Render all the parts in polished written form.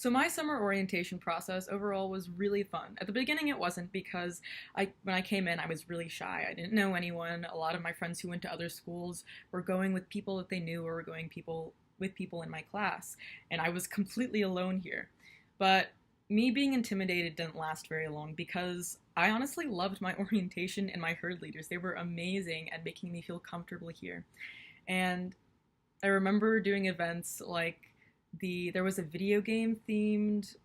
So my summer orientation process overall was really fun. At the beginning it wasn't because when I came in I was really shy. I didn't know anyone. A lot of my friends who went to other schools were going with people that they knew or were going people with people in my class, and I was completely alone here. But me being intimidated didn't last very long because I honestly loved my orientation and my herd leaders. They were amazing at making me feel comfortable here. And I remember doing events like there was a video game themed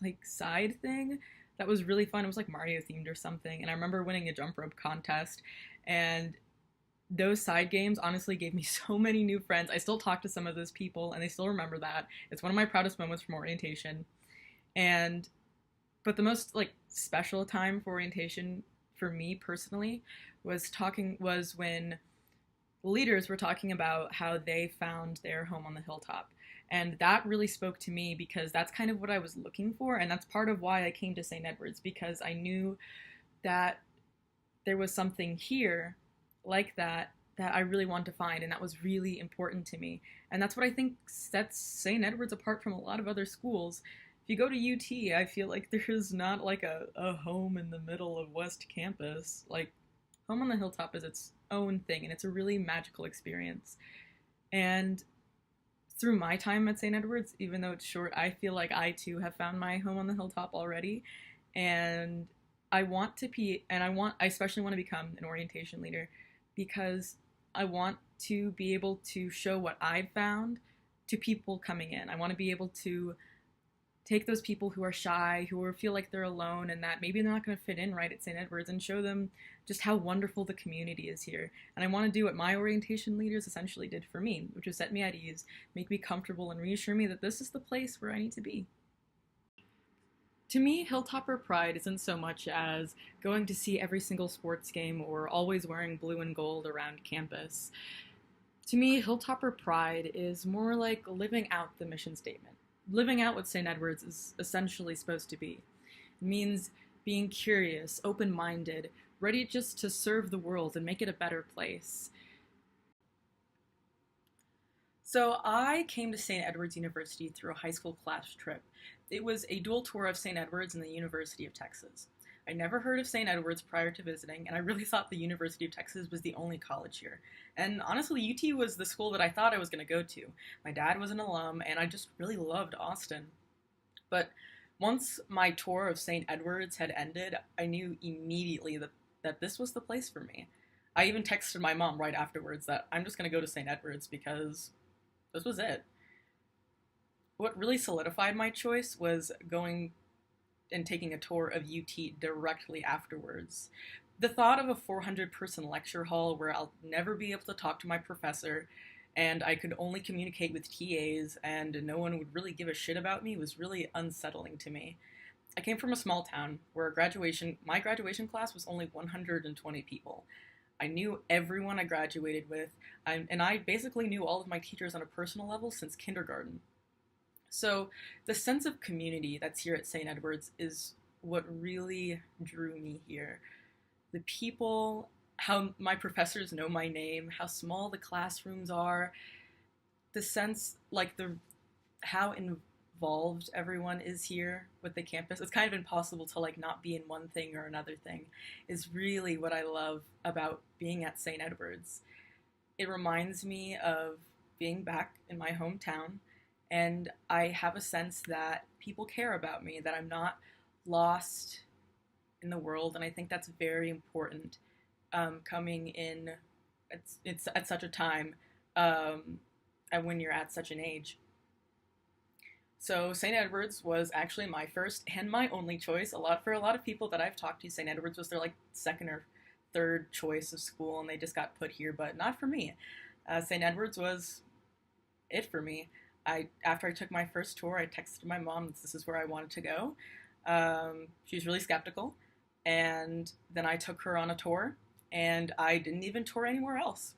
like side thing that was really fun. It was like Mario themed or something, and I remember winning a jump rope contest. And those side games honestly gave me so many new friends. I still talk to some of those people, and they still remember that. It's one of my proudest moments from orientation. And but the most like special time for orientation for me personally was when leaders were talking about how they found their home on the hilltop. And that really spoke to me because that's kind of what I was looking for. And that's part of why I came to St. Edward's, because I knew that there was something here like that I really wanted to find. And that was really important to me. And that's what I think sets St. Edward's apart from a lot of other schools. If you go to UT, I feel like there's not like a home in the middle of West Campus. Like, Home on the Hilltop is its own thing, and it's a really magical experience. And through my time at St. Edward's, even though it's short, I feel like I too have found my home on the hilltop already. And I especially want to become an orientation leader because I want to be able to show what I've found to people coming in. I want to be able to take those people who are shy, feel like they're alone, and that maybe they're not going to fit in right at St. Edward's, and show them just how wonderful the community is here. And I want to do what my orientation leaders essentially did for me, which is set me at ease, make me comfortable, and reassure me that this is the place where I need to be. To me, Hilltopper pride isn't so much as going to see every single sports game or always wearing blue and gold around campus. To me, Hilltopper pride is more like living out the mission statement. Living out what St. Edward's is essentially supposed to be. It means being curious, open-minded, ready just to serve the world and make it a better place. So I came to St. Edward's University through a high school class trip. It was a dual tour of St. Edward's and the University of Texas. I never heard of St. Edward's prior to visiting, and I really thought the University of Texas was the only college here. And honestly, UT was the school that I thought I was going to go to. My dad was an alum, and I just really loved Austin. But once my tour of St. Edward's had ended, I knew immediately that this was the place for me. I even texted my mom right afterwards that I'm just going to go to St. Edward's because this was it. What really solidified my choice was going and taking a tour of UT directly afterwards. The thought of a 400-person lecture hall where I'll never be able to talk to my professor and I could only communicate with TAs and no one would really give a shit about me was really unsettling to me. I came from a small town where my graduation class was only 120 people. I knew everyone I graduated with, and I basically knew all of my teachers on a personal level since kindergarten. So the sense of community that's here at St. Edward's is what really drew me here. The people, how my professors know my name, how small the classrooms are, the sense, how involved everyone is here with the campus. It's kind of impossible to not be in one thing or another thing, is really what I love about being at St. Edward's. It reminds me of being back in my hometown, and I have a sense that people care about me, that I'm not lost in the world, and I think that's very important coming in it's at such a time and when you're at such an age. So St. Edward's was actually my first and my only choice. For a lot of people that I've talked to, St. Edward's was their second or third choice of school, and they just got put here, but not for me. St. Edward's was it for me. After I took my first tour, I texted my mom that this is where I wanted to go. She was really skeptical, and then I took her on a tour, and I didn't even tour anywhere else.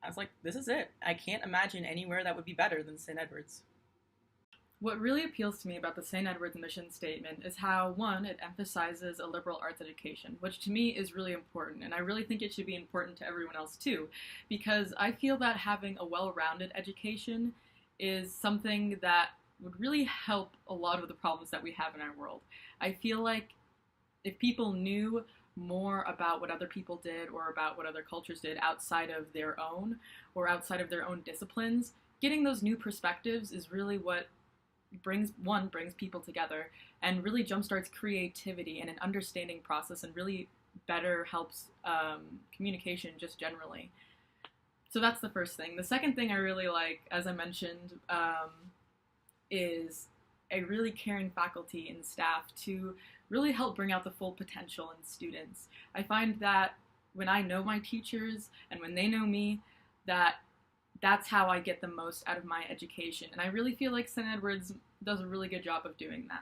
I was like, this is it. I can't imagine anywhere that would be better than St. Edward's. What really appeals to me about the St. Edward's mission statement is how, one, it emphasizes a liberal arts education, which to me is really important, and I really think it should be important to everyone else too, because I feel that having a well-rounded education is something that would really help a lot of the problems that we have in our world. I feel like if people knew more about what other people did or about what other cultures did outside of their own or outside of their own disciplines, getting those new perspectives is really what brings people together and really jumpstarts creativity and an understanding process and really better helps communication just generally. So that's the first thing. The second thing I really like, as I mentioned, is a really caring faculty and staff to really help bring out the full potential in students. I find that when I know my teachers and when they know me, that's how I get the most out of my education. And I really feel like St. Edward's does a really good job of doing that.